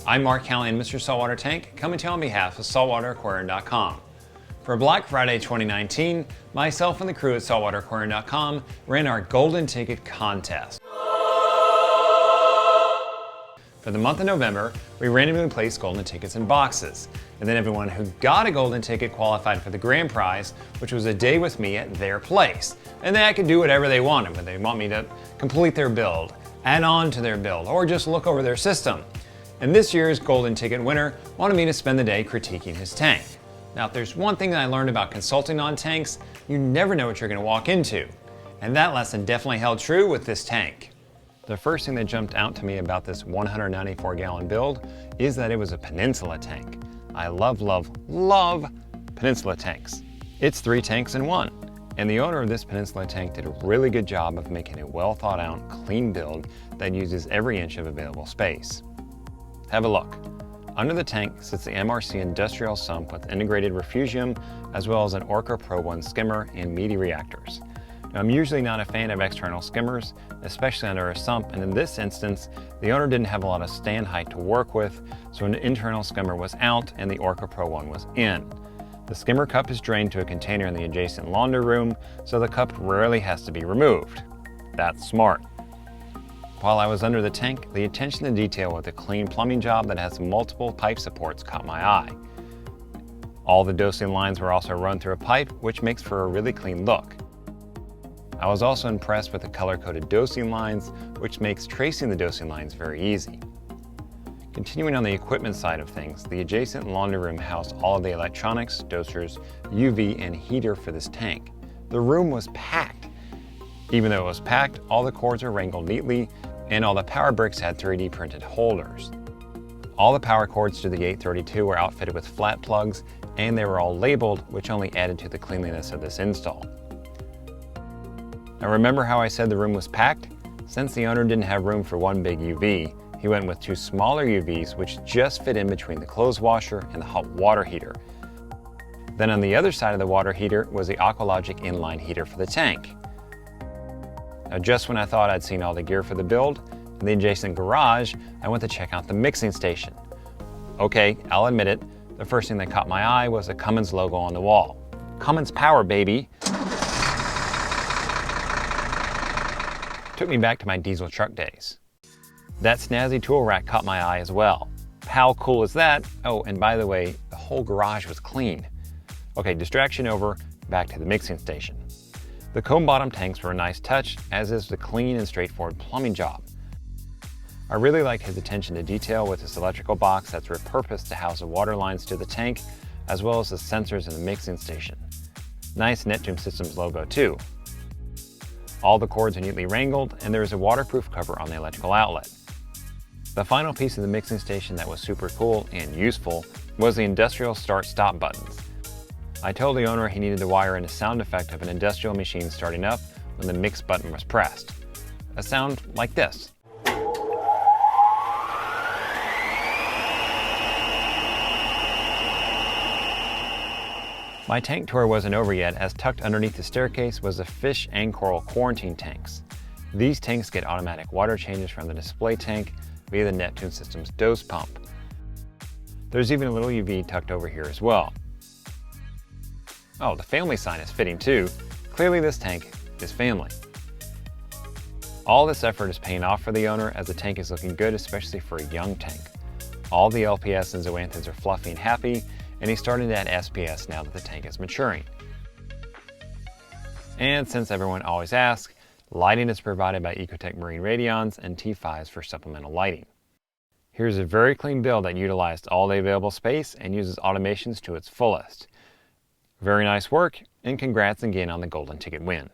I'm Mark Halley and Mr. Saltwater Tank, coming to you on behalf of SaltwaterAquarium.com. For Black Friday 2019, myself and the crew at SaltwaterAquarium.com ran our Golden Ticket contest. For the month of November, we randomly placed golden tickets in boxes, and then everyone who got a golden ticket qualified for the grand prize, which was a day with me at their place. And they could do whatever they wanted, whether they want me to complete their build, add on to their build, or just look over their system. And this year's golden ticket winner wanted me to spend the day critiquing his tank. Now, if there's one thing that I learned about consulting on tanks, you never know what you're going to walk into. And that lesson definitely held true with this tank. The first thing that jumped out to me about this 194-gallon build is that it was a Peninsula tank. I love Peninsula tanks. It's 3 tanks in one. And the owner of this Peninsula tank did a really good job of making a well thought out, clean build that uses every inch of available space. Have a look. Under the tank sits the MRC industrial sump with integrated refugium, as well as an Orca Pro 1 skimmer and meaty reactors. Now, I'm usually not a fan of external skimmers, especially under a sump, and in this instance, the owner didn't have a lot of stand height to work with, so an internal skimmer was out and the Orca Pro 1 was in. The skimmer cup is drained to a container in the adjacent laundry room, so the cup rarely has to be removed. That's smart. While I was under the tank, the attention to detail with a clean plumbing job that has multiple pipe supports caught my eye. All the dosing lines were also run through a pipe, which makes for a really clean look. I was also impressed with the color-coded dosing lines, which makes tracing the dosing lines very easy. Continuing on the equipment side of things, the adjacent laundry room housed all of the electronics, dosers, UV, and heater for this tank. The room was packed. Even though it was packed, all the cords were wrangled neatly, and all the power bricks had 3D printed holders. All the power cords to the 832 were outfitted with flat plugs, and they were all labeled, which only added to the cleanliness of this install. Now, remember how I said the room was packed? Since the owner didn't have room for one big UV, he went with 2 smaller UVs which just fit in between the clothes washer and the hot water heater. Then on the other side of the water heater was the Aqualogic inline heater for the tank. Now, just when I thought I'd seen all the gear for the build, in the adjacent garage, I went to check out the mixing station. Okay, I'll admit it, the first thing that caught my eye was the Cummins logo on the wall. Cummins power, baby! Took me back to my diesel truck days. That snazzy tool rack caught my eye as well. How cool is that? Oh, and by the way, the whole garage was clean. Okay, distraction over, back to the mixing station. The cone bottom tanks were a nice touch, as is the clean and straightforward plumbing job. I really like his attention to detail with this electrical box that's repurposed to house the water lines to the tank, as well as the sensors in the mixing station. Nice Neptune Systems logo too. All the cords are neatly wrangled, and there is a waterproof cover on the electrical outlet. The final piece of the mixing station that was super cool and useful was the industrial start-stop buttons. I told the owner he needed to wire in a sound effect of an industrial machine starting up when the mix button was pressed. A sound like this. My tank tour wasn't over yet, as tucked underneath the staircase was the fish and coral quarantine tanks. These tanks get automatic water changes from the display tank via the Neptune Systems dose pump. There's even a little UV tucked over here as well. Oh, the family sign is fitting too. Clearly this tank is family. All this effort is paying off for the owner, as the tank is looking good, especially for a young tank. All the LPS and zoanthids are fluffy and happy, and he's starting to add SPS now that the tank is maturing. And since everyone always asks, lighting is provided by Ecotech Marine Radions and T5s for supplemental lighting. Here's a very clean build that utilized all the available space and uses automations to its fullest. Very nice work, and congrats again on the golden ticket win.